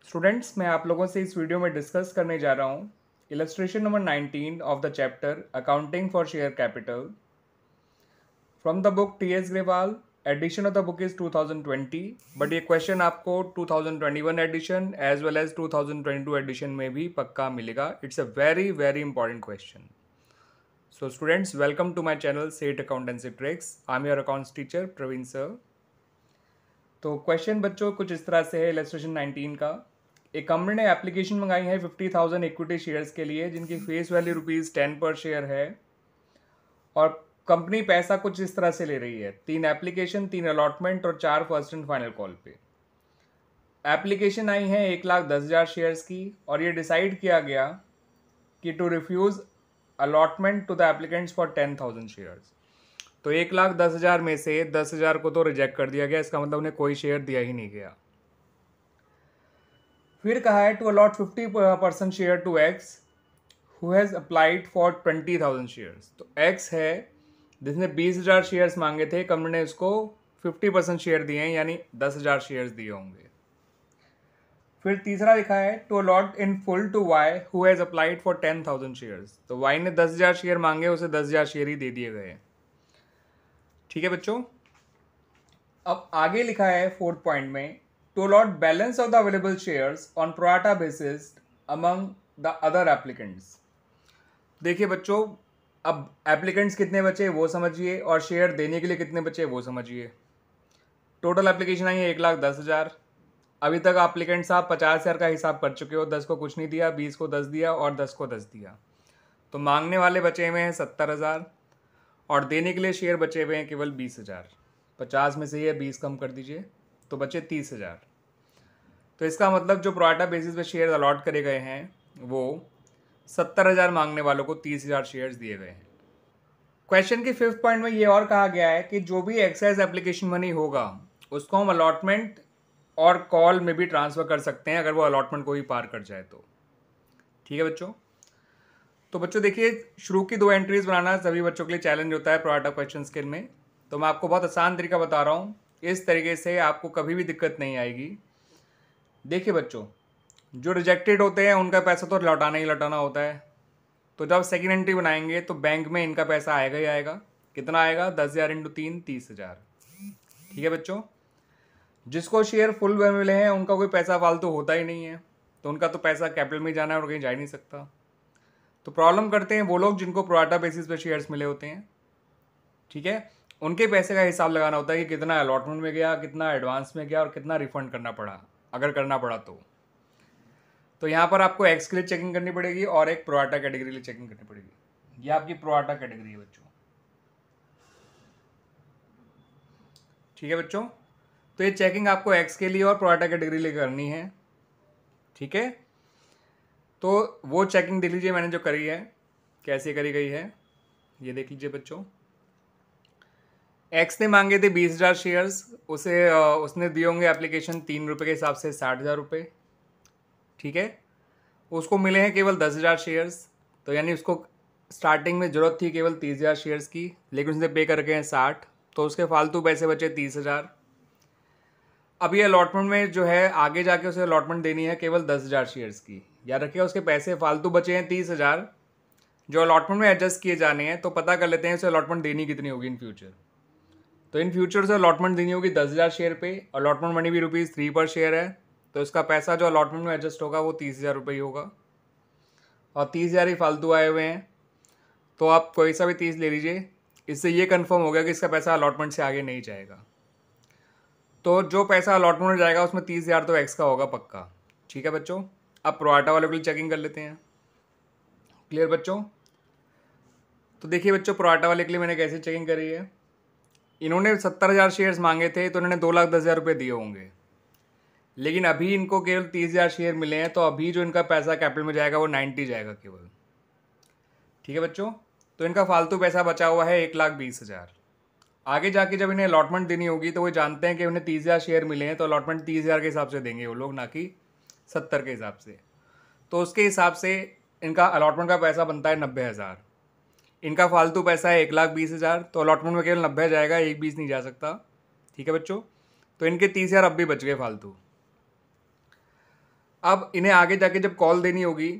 Students, मैं आप लोगों से इस वीडियो में डिस्कस करने जा रहा हूँ illustration number 19 of the chapter accounting for share capital from the book TS. Grewal. Edition of the book is 2020, but ये क्वेश्चन आपको 2021 edition as well as 2022 edition में भी पक्का मिलेगा। It's a very very important question. So students, welcome to my channel set accountancy tricks. I am your accounts teacher Praveen sir. तो question बच्चों कुछ इस तरह से है इलस्ट्रेशन 19 का। एक कंपनी ने एप्लीकेशन मंगाई है 50,000 इक्विटी शेयर्स के लिए, जिनकी फेस वैल्यू ₹10 पर शेयर है, और कंपनी पैसा कुछ इस तरह से ले रही है: 3 एप्लीकेशन, 3 अलॉटमेंट और 4 फर्स्ट एंड फाइनल कॉल पे। एप्लीकेशन आई है 1,10,000 शेयर्स की, और ये डिसाइड किया गया कि to refuse allotment to the applicants for 10,000 shares. तो 1,10,000 में से 10,000 को तो रिजेक्ट कर दिया गया, इसका मतलब उन्हें कोई शेयर दिया ही नहीं गया। फिर कहा है to allot 50% share to X who has applied for 20,000 shares. तो एक्स है जिसने 20,000 शेयर्स मांगे थे, कंपनी ने उसको 50% शेयर दिए हैं, यानी 10,000 शेयर्स दिए होंगे। फिर तीसरा लिखा है to allot in full to Y who has applied for 10,000 shares. तो वाई ने 10,000 शेयर मांगे, उसे 10,000 शेयर ही दे दिए गए। ठीक है बच्चों। अब आगे लिखा है 4th पॉइंट में to allot balance of the available shares on pro rata basis among the other applicants. देखिए बच्चों, अब एप्लीकेंट्स कितने बचे वो समझिए, और शेयर देने के लिए कितने बचे वो समझिए। टोटल एप्लीकेशन आई है 1,10,000। अभी तक एप्लीकेंट साहब 50,000 का हिसाब कर चुके हो। 10 को कुछ नहीं दिया, 20 को 10 दिया और 10 को 10 दिया। तो मांगने वाले बचे हुए हैं 70,000, और देने के लिए शेयर बचे हुए हैं केवल 20,000। 50 में से ये 20 कम कर दीजिए तो बचे 30,000। तो इसका मतलब जो प्रो राटा बेसिस पे शेयर अलॉट करे गए हैं वो 70,000 मांगने वालों को 30,000 शेयर्स दिए गए हैं। क्वेश्चन के 5th पॉइंट में ये और कहा गया है कि जो भी एक्साइज एप्लीकेशन मनी होगा उसको हम अलॉटमेंट और कॉल में भी ट्रांसफ़र कर सकते हैं, अगर वो अलॉटमेंट को भी पार कर जाए तो। ठीक है बच्चों। तो बच्चों देखिए, शुरू की 2 एंट्रीज बनाना सभी बच्चों के लिए चैलेंज होता है प्रो राटा क्वेश्चन स्किल में। तो मैं आपको बहुत आसान तरीका बता रहा हूँ, इस तरीके से आपको कभी भी दिक्कत नहीं आएगी। देखिए बच्चों, जो रिजेक्टेड होते हैं उनका पैसा तो लौटाना ही लौटाना होता है। तो जब सेकेंड एंट्री बनाएंगे तो बैंक में इनका पैसा आएगा ही आएगा। कितना आएगा? 10,000 × 3 30,000। ठीक है बच्चों। जिसको शेयर फुल में मिले हैं उनका कोई पैसा फालतू होता ही नहीं है, तो उनका तो पैसा कैपिटल में जाना है और कहीं जा ही नहीं सकता। तो प्रॉब्लम करते हैं वो लोग जिनको प्रो राटा बेसिस पे शेयर्स मिले होते हैं। ठीक है, उनके पैसे का हिसाब लगाना होता है कि कितना अलॉटमेंट में गया, कितना एडवांस में गया और कितना रिफंड करना पड़ा, अगर करना पड़ा तो यहाँ पर आपको एक्स के लिए चेकिंग करनी पड़ेगी और एक प्रो राटा कैटेगरी के लिए चेकिंग करनी पड़ेगी। ये आपकी प्रो राटा कैटेगरी है बच्चों। ठीक है बच्चों। तो ये चेकिंग आपको एक्स के लिए और प्रो राटा कैटेगरी लिए करनी है। ठीक है, तो वो चेकिंग देख लीजिए मैंने जो करी है, कैसे करी गई है ये देख लीजिए बच्चों। एक्स ने मांगे थे 20,000 शेयर्स, उसने दिए होंगे एप्लीकेशन 3 रुपये के हिसाब से 60,000 रुपये। ठीक है, उसको मिले हैं केवल 10,000 शेयर्स, तो यानी उसको स्टार्टिंग में ज़रूरत थी केवल 30,000 शेयर्स की, लेकिन उसने पे करके हैं 60, तो उसके फालतू पैसे बचे 30,000। अब ये अलॉटमेंट में जो है आगे जाके उसे अलॉटमेंट देनी है केवल 10,000 शेयर्स की। याद रखिए, उसके पैसे फालतू बचे हैं 30,000 जो अलॉटमेंट में एडजस्ट किए जाने हैं। तो पता कर लेते हैं उसे अलॉटमेंट देनी कितनी होगी इन फ्यूचर। तो इन फ्यूचर से अलॉटमेंट देनी होगी 10,000 शेयर पे। अलॉटमेंट मनी भी ₹3 पर शेयर है, तो इसका पैसा जो अलॉटमेंट में एडजस्ट होगा वो 30,000 रुपये ही होगा, और 30,000 ही फालतू आए हुए हैं। तो आप कोई सा भी 30 ले लीजिए, इससे ये कंफर्म हो गया कि इसका पैसा अलॉटमेंट से आगे नहीं जाएगा। तो जो पैसा अलॉटमेंट में जाएगा उसमें 30,000 तो एक्स का होगा पक्का। ठीक है बच्चों। अब प्रो राटा वालों के लिए चेकिंग कर लेते हैं। क्लियर बच्चों। तो देखिए बच्चों, प्रो राटा वाले के लिए मैंने कैसे चेकिंग करी है। इन्होंने 70,000 शेयर्स मांगे थे, तो इन्होंने 2,10,000 रुपये दिए होंगे, लेकिन अभी इनको केवल 30,000 शेयर मिले हैं, तो अभी जो इनका पैसा कैपिटल में जाएगा वो 90 जाएगा केवल। ठीक है बच्चों। तो इनका फालतू पैसा बचा हुआ है 1,20,000। आगे जाके जब इन्हें अलॉटमेंट देनी होगी तो वो जानते हैं कि उन्हें 30,000 शेयर मिले हैं, तो अलॉटमेंट 30,000 के हिसाब से देंगे वो लोग, ना कि 70 के हिसाब से। तो उसके हिसाब से इनका अलॉटमेंट का पैसा बनता है 90,000। इनका फालतू पैसा है 1,20,000, तो अलॉटमेंट में केवल 90 जाएगा, 1,20 नहीं जा सकता। ठीक है बच्चों। तो इनके 30,000 अब भी बच गए फालतू। अब इन्हें आगे जाके जब कॉल देनी होगी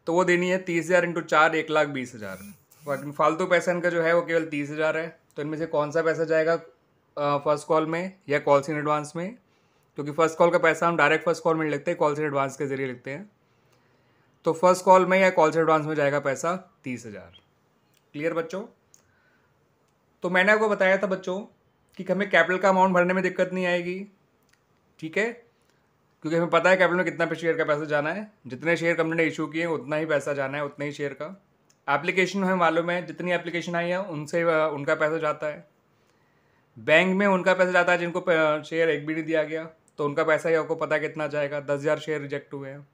तो वो देनी है 30,000 इंटू 4, 1,20,000। बाकी फालतू पैसा इनका जो है वो केवल 30,000 है। तो इनमें से कौन सा पैसा जाएगा फर्स्ट कॉल में या कॉल्स इन एडवांस में? क्योंकि फर्स्ट कॉल का पैसा हम डायरेक्ट फर्स्ट कॉल में लिखते हैं, कॉल्स इन एडवांस के जरिए लिखते हैं। तो फर्स्ट कॉल में या कॉल्स इन एडवांस में जाएगा पैसा 30,000। क्लियर बच्चों? तो मैंने आपको बताया था बच्चों कि हमें कैपिटल का अमाउंट भरने में दिक्कत नहीं आएगी, ठीक है, क्योंकि हमें पता है कैपिटल में कितना पे शेयर का पैसा जाना है। जितने शेयर कंपनी ने इशू किए उतना ही पैसा जाना है, उतने ही शेयर का। एप्लीकेशन हमें मालूम है, जितनी एप्लीकेशन आई है उनसे उनका पैसा जाता है। बैंक में उनका पैसा जाता है जिनको शेयर एक भी नहीं दिया गया, तो उनका पैसा ही आपको पता है कितना जाएगा। 10,000 शेयर रिजेक्ट हुए हैं।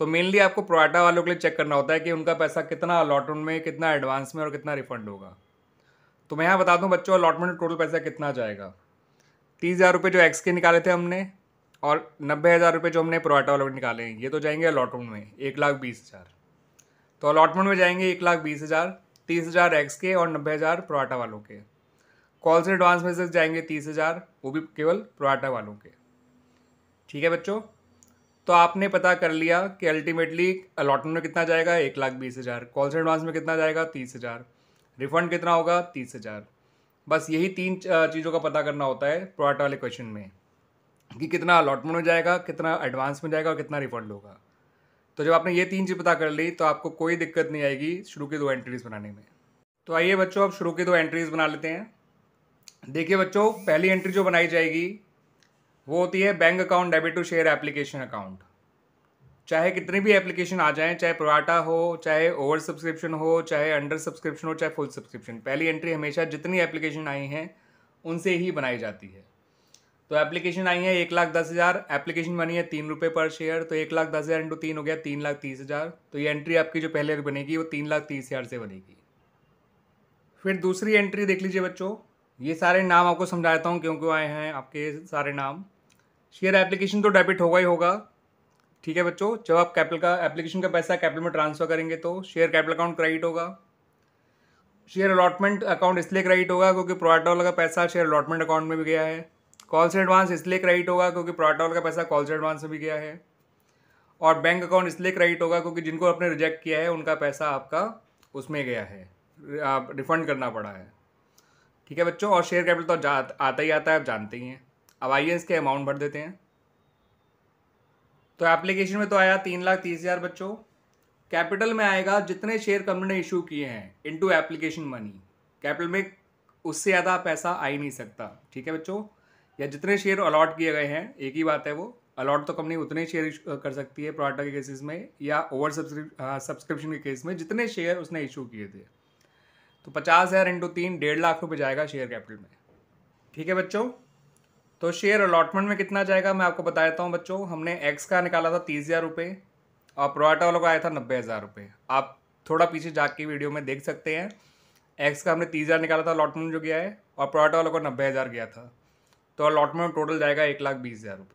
तो मेनली आपको प्रोराटा वालों के लिए चेक करना होता है कि उनका पैसा कितना अलॉटमेंट में, कितना एडवांस में और कितना रिफंड होगा। तो मैं यहाँ बता दूँ बच्चों, अलॉटमेंट में टोटल पैसा कितना जाएगा। 30,000 रुपये जो एक्स के निकाले थे हमने, और 90,000 रुपये जो हमने प्रोराटा वालों के निकाले हैं, ये तो जाएंगे अलॉटमेंट में 1,20,000। तो अलॉटमेंट में जाएंगे 1,20,000, 30,000 एक्स के और 90,000 प्रोराटा वालों के। कॉल्स एडवांस में से जाएंगे 30,000, वो भी केवल प्रोराटा वालों के। ठीक है बच्चों? तो आपने पता कर लिया कि अल्टीमेटली अलॉटमेंट में कितना जाएगा 1,20,000, कॉल्स एडवांस में कितना जाएगा 30,000, रिफंड कितना होगा 30,000। बस यही 3 चीज़ों का पता करना होता है प्रोराटा वाले क्वेश्चन में, कि कितना अलॉटमेंट में जाएगा, कितना एडवांस में जाएगा और कितना रिफंड होगा। तो जब आपने ये 3 चीज़ पता कर ली तो आपको कोई दिक्कत नहीं आएगी शुरू की 2 एंट्रीज बनाने में। तो आइए बच्चों, अब शुरू की 2 एंट्रीज बना लेते हैं। देखिए बच्चों, पहली एंट्री जो बनाई जाएगी वो होती है bank account debit to share application account. चाहे कितनी भी एप्लीकेशन आ जाएं, चाहे प्रोराटा हो, चाहे ओवर सब्सक्रिप्शन हो, चाहे अंडर सब्सक्रिप्शन हो, चाहे फुल सब्सक्रिप्शन, पहली एंट्री हमेशा जितनी एप्लीकेशन आई हैं उनसे ही बनाई जाती है। तो एप्लीकेशन आई है 1,10,000, एप्लीकेशन बनी है 3 रुपये पर शेयर, तो 1,10,000 इंटू 3 हो गया 3,30,000। तो ये एंट्री आपकी जो पहले बनेगी वो 3,30,000 से बनेगी। फिर दूसरी एंट्री देख लीजिए बच्चों, ये सारे नाम आपको समझाता हूँ क्यों क्यों आए हैं आपके सारे नाम। शेयर एप्लीकेशन तो डेबिट होगा ही होगा, ठीक है बच्चों। जब आप कैपिटल का एप्लीकेशन का पैसा कैपिटल में ट्रांसफर करेंगे तो शेयर कैपिटल अकाउंट क्रेडिट होगा। शेयर अलॉटमेंट अकाउंट इसलिए क्रेडिट होगा क्योंकि प्रोराटा वाला का पैसा शेयर अलॉटमेंट अकाउंट में भी गया है। कॉल्स एडवांस इसलिए क्रेडिट होगा क्योंकि प्रोराटा वाला का पैसा कॉल्स एडवांस में भी गया है। और बैंक अकाउंट इसलिए क्रेडिट होगा क्योंकि जिनको आपने रिजेक्ट किया है उनका पैसा आपका उसमें गया है, आप रिफंड करना पड़ा है। ठीक है बच्चों, और शेयर कैपिटल तो आता ही आता है, आप जानते ही हैं। अब आइए इसके अमाउंट भर देते हैं। तो एप्लीकेशन में तो आया 3,30,000 बच्चों। कैपिटल में आएगा जितने शेयर कंपनी ने इशू किए हैं इनटू एप्लीकेशन मनी। कैपिटल में उससे ज़्यादा पैसा आ ही नहीं सकता, ठीक है बच्चों। या जितने शेयर अलॉट किए गए हैं, एक ही बात है, वो अलॉट तो कंपनी उतने शेयर कर सकती है प्रोराटा के केसेस में या ओवर सब्सक्रिप्शन के केस में, जितने शेयर उसने इशू किए थे। तो 50,000 इंटू 3, 1.5 लाख रुपये जाएगा शेयर कैपिटल में। ठीक है बच्चों, तो शेयर अलॉटमेंट में कितना जाएगा मैं आपको बता देता हूँ बच्चों। हमने एक्स का निकाला था 30,000 रुपये और प्रोराटा वालों का आया था 90,000 रुपये। आप थोड़ा पीछे जाके वीडियो में देख सकते हैं। एक्स का हमने 30,000 निकाला था अलॉटमेंट जो गया है, और प्रोराटा वालों को 90,000 गया था। तो अलॉटमेंट टोटल जाएगा 1,20,000 रुपये।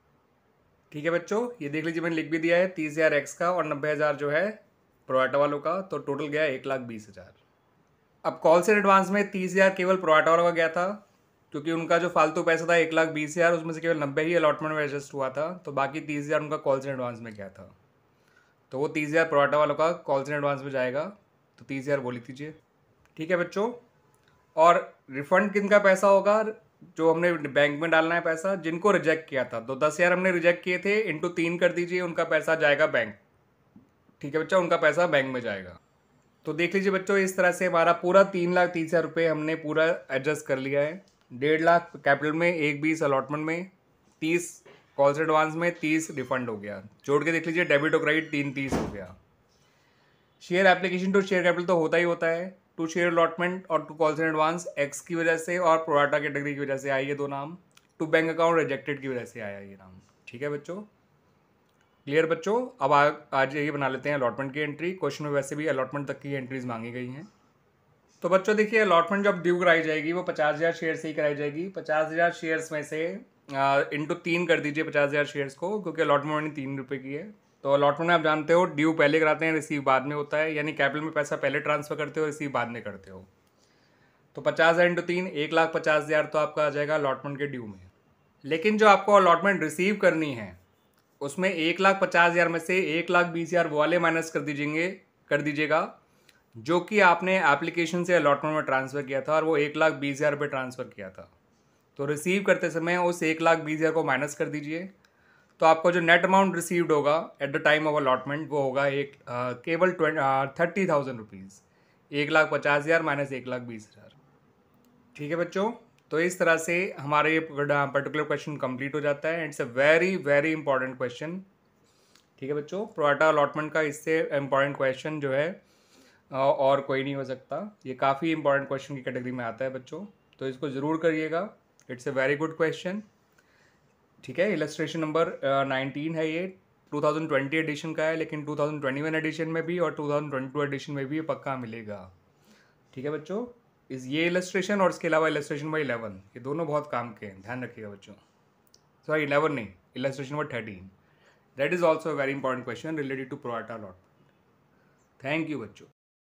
ठीक है बच्चों, ये देख लीजिए मैंने लिख भी दिया है, 30,000 एक्स का और 90,000 जो है प्रोराटा वालों का, तो टोटल गया 1,20,000। अब कॉल से एडवांस में 30,000 केवल प्रोराटा वालों का गया था, क्योंकि उनका जो फालतू पैसा था 1,20,000, उसमें से केवल 90 ही अलॉटमेंट में एडजस्ट हुआ था, तो बाकी 30,000 उनका कॉल से एडवांस में गया था। तो वो 30,000 प्रोराटा वालों का कॉल से एडवांस में जाएगा, तो 30,000 वो लिख दीजिए। ठीक है बच्चों, और रिफंड किन का पैसा होगा? जो हमने बैंक में डालना है पैसा, जिनको रिजेक्ट किया था। तो 10,000 हमने रिजेक्ट किए थे, इंटू 3 कर दीजिए, उनका पैसा जाएगा बैंक। ठीक है बच्चा, उनका पैसा बैंक में जाएगा। तो देख लीजिए बच्चों, इस तरह से हमारा पूरा 3,30,000 रुपये हमने पूरा एडजस्ट कर लिया है। 1.5 लाख कैपिटल में, 1,20 अलॉटमेंट में, 30 कॉल्स एडवांस में, 30 रिफंड हो गया। जोड़ के देख लीजिए, डेबिट और क्रेडिट 3,30 हो गया। Share application to share capital तो होता ही होता है, टू शेयर अलॉटमेंट और टू कॉल्स एडवांस एक्स की वजह से और प्रोराटा कैटेगरी की वजह से आए ये 2 नाम। टू बैंक अकाउंट रिजेक्टेड की वजह से आया ये नाम। ठीक है बच्चों, क्लियर बच्चों। अब आज ये बना लेते हैं अलॉटमेंट की एंट्री। क्वेश्चन में वैसे भी अलॉटमेंट तक की एंट्रीज मांगी गई हैं। तो बच्चों देखिए, अलॉटमेंट जब ड्यू कराई जाएगी वो 50,000 शेयर से ही कराई जाएगी। 50,000 शेयर्स में से इंटू 3 कर दीजिए 50,000 शेयर्स को, क्योंकि अलॉटमेंट मनी 3 रुपये की है। तो अलॉटमेंट में आप जानते हो ड्यू पहले कराते हैं, रिसीव बाद में होता है, यानी कैपिटल में पैसा पहले ट्रांसफर करते हो, रिसीव बाद में करते हो। तो 50,000 इंटू 3, 1,50,000 तो आपका आ जाएगा अलॉटमेंट के ड्यू में। लेकिन जो आपको अलॉटमेंट रिसीव करनी है उसमें 1,50,000 में से 1,20,000 वो वाले माइनस कर दीजिएगा जो कि आपने एप्लीकेशन से अलॉटमेंट में ट्रांसफ़र किया था और वो 1,20,000 पे ट्रांसफ़र किया था। तो रिसीव करते समय उस 1,20,000 को माइनस कर दीजिए, तो आपको जो नेट अमाउंट रिसीव्ड होगा at the time of allotment वो होगा केवल 30,000 रुपीज़। 1,50,000 माइनस 1,20,000। ठीक है बच्चों, तो इस तरह से हमारे ये पर्टिकुलर क्वेश्चन कंप्लीट हो जाता है। It's a very very important question. ठीक है बच्चों, प्रोराटा अलॉटमेंट का इससे इम्पॉर्टेंट क्वेश्चन जो है और कोई नहीं हो सकता। ये काफ़ी इंपॉर्टेंट क्वेश्चन की कैटेगरी में आता है बच्चों, तो इसको ज़रूर करिएगा। It's a very good question. ठीक है, इलस्ट्रेशन नंबर 19 है ये। 2020 एडिशन का है, लेकिन 2021 एडिशन में भी और 2022 एडिशन में भी ये पक्का मिलेगा। ठीक है बच्चों, ये इलस्ट्रेशन और इसके अलावा इलस्ट्रेशन नंबर 11, ये दोनों बहुत काम के हैं, ध्यान रखिएगा बच्चों। सॉरी 11 नहीं, illustration number 13, that is also a very important question related to pro rata allotment. Thank you बच्चों।